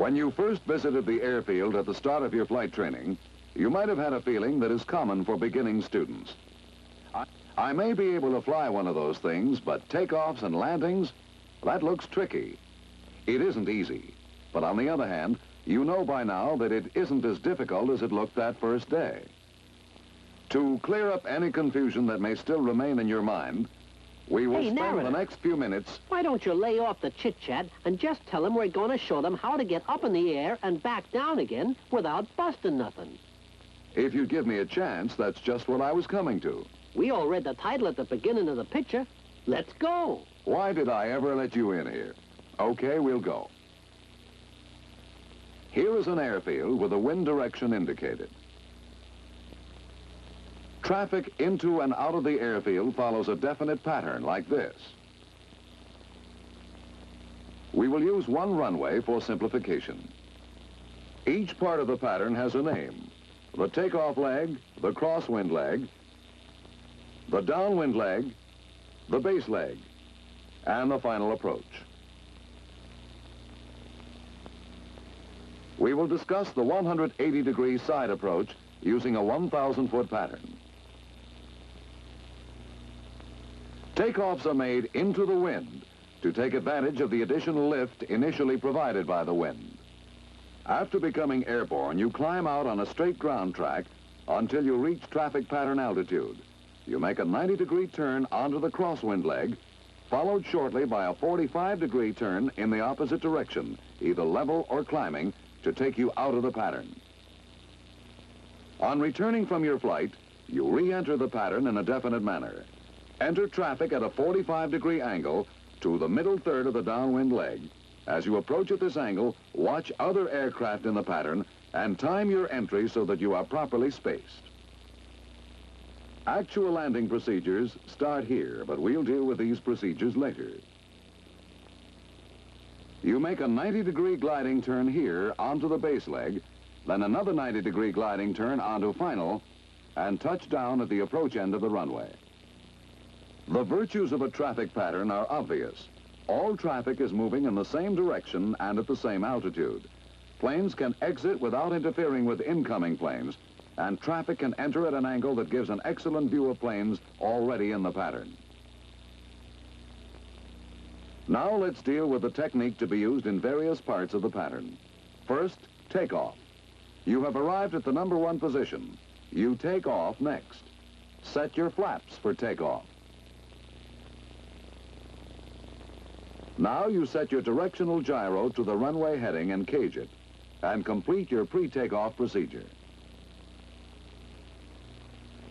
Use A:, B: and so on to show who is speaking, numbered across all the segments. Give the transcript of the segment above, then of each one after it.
A: When you first visited the airfield at the start of your flight training, you might have had a feeling that is common for beginning students. I may be able to fly one of those things, but takeoffs and landings, that looks tricky. It isn't easy, but on the other hand, you know by now that it isn't as difficult as it looked that first day. To clear up any confusion that may still remain in your mind, we will spend the next few minutes...
B: Why don't you lay off the chit-chat and just tell them we're going to show them how to get up in the air and back down again without busting nothing.
A: If you'd give me a chance, that's just what I was coming to.
B: We all read the title at the beginning of the picture. Let's go.
A: Why did I ever let you in here? Okay, we'll go. Here is an airfield with the wind direction indicated. Traffic into and out of the airfield follows a definite pattern like this. We will use one runway for simplification. Each part of the pattern has a name. The takeoff leg, the crosswind leg, the downwind leg, the base leg, and the final approach. We will discuss the 180-degree side approach using a 1,000-foot pattern. Takeoffs are made into the wind to take advantage of the additional lift initially provided by the wind. After becoming airborne, you climb out on a straight ground track until you reach traffic pattern altitude. You make a 90-degree turn onto the crosswind leg, followed shortly by a 45-degree turn in the opposite direction, either level or climbing, to take you out of the pattern. On returning from your flight, you re-enter the pattern in a definite manner. Enter traffic at a 45-degree angle to the middle third of the downwind leg. As you approach at this angle, watch other aircraft in the pattern and time your entry so that you are properly spaced. Actual landing procedures start here, but we'll deal with these procedures later. You make a 90-degree gliding turn here onto the base leg, then another 90-degree gliding turn onto final, and touch down at the approach end of the runway. The virtues of a traffic pattern are obvious. All traffic is moving in the same direction and at the same altitude. Planes can exit without interfering with incoming planes, and traffic can enter at an angle that gives an excellent view of planes already in the pattern. Now let's deal with the technique to be used in various parts of the pattern. First, takeoff. You have arrived at the number 1 position. You take off next. Set your flaps for takeoff. Now you set your directional gyro to the runway heading and cage it, and complete your pre-takeoff procedure.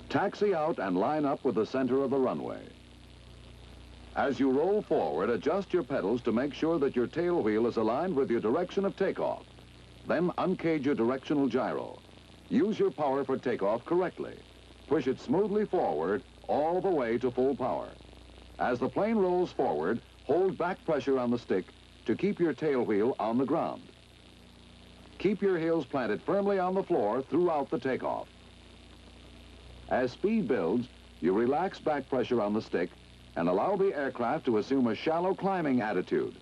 A: Taxi out and line up with the center of the runway. As you roll forward, adjust your pedals to make sure that your tail wheel is aligned with your direction of takeoff. Then uncage your directional gyro. Use your power for takeoff correctly. Push it smoothly forward all the way to full power. As the plane rolls forward, hold back pressure on the stick to keep your tail wheel on the ground. Keep your heels planted firmly on the floor throughout the takeoff. As speed builds, you relax back pressure on the stick and allow the aircraft to assume a shallow climbing attitude.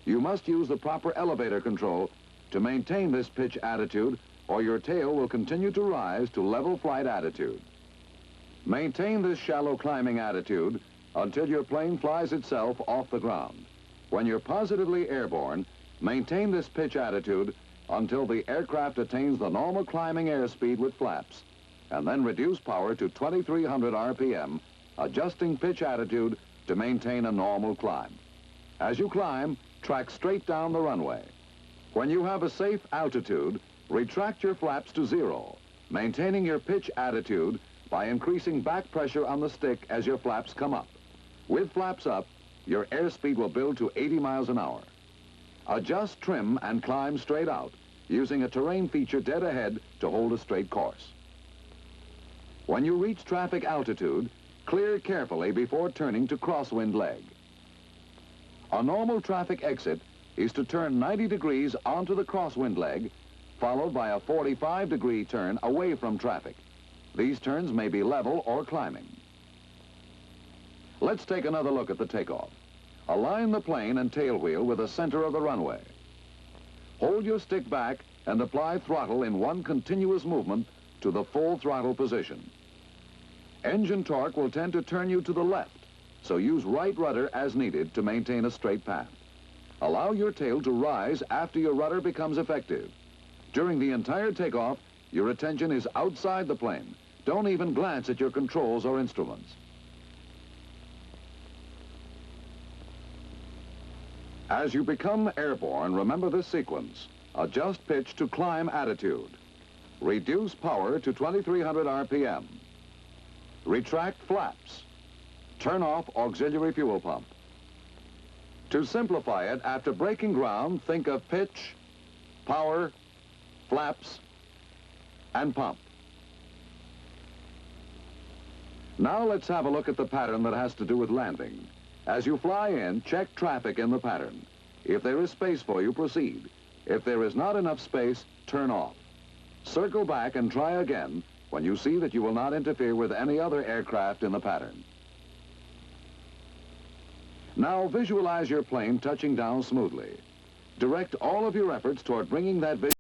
A: You must use the proper elevator control to maintain this pitch attitude, or your tail will continue to rise to level flight attitude. Maintain this shallow climbing attitude until your plane flies itself off the ground. When you're positively airborne, maintain this pitch attitude until the aircraft attains the normal climbing airspeed with flaps, and then reduce power to 2,300 RPM, adjusting pitch attitude to maintain a normal climb. As you climb, track straight down the runway. When you have a safe altitude, retract your flaps to 0, maintaining your pitch attitude by increasing back pressure on the stick as your flaps come up. With flaps up, your airspeed will build to 80 miles an hour. Adjust trim and climb straight out, using a terrain feature dead ahead to hold a straight course. When you reach traffic altitude, clear carefully before turning to crosswind leg. A normal traffic exit is to turn 90 degrees onto the crosswind leg, followed by a 45-degree turn away from traffic. These turns may be level or climbing. Let's take another look at the takeoff. Align the plane and tail wheel with the center of the runway. Hold your stick back and apply throttle in one continuous movement to the full throttle position. Engine torque will tend to turn you to the left, so use right rudder as needed to maintain a straight path. Allow your tail to rise after your rudder becomes effective. During the entire takeoff, your attention is outside the plane. Don't even glance at your controls or instruments. As you become airborne, remember this sequence. Adjust pitch to climb attitude. Reduce power to 2300 RPM. Retract flaps. Turn off auxiliary fuel pump. To simplify it, after breaking ground, think of pitch, power, flaps, and pump. Now let's have a look at the pattern that has to do with landing. As you fly in, check traffic in the pattern. If there is space for you, proceed. If there is not enough space, turn off. Circle back and try again when you see that you will not interfere with any other aircraft in the pattern. Now visualize your plane touching down smoothly. Direct all of your efforts toward bringing that vision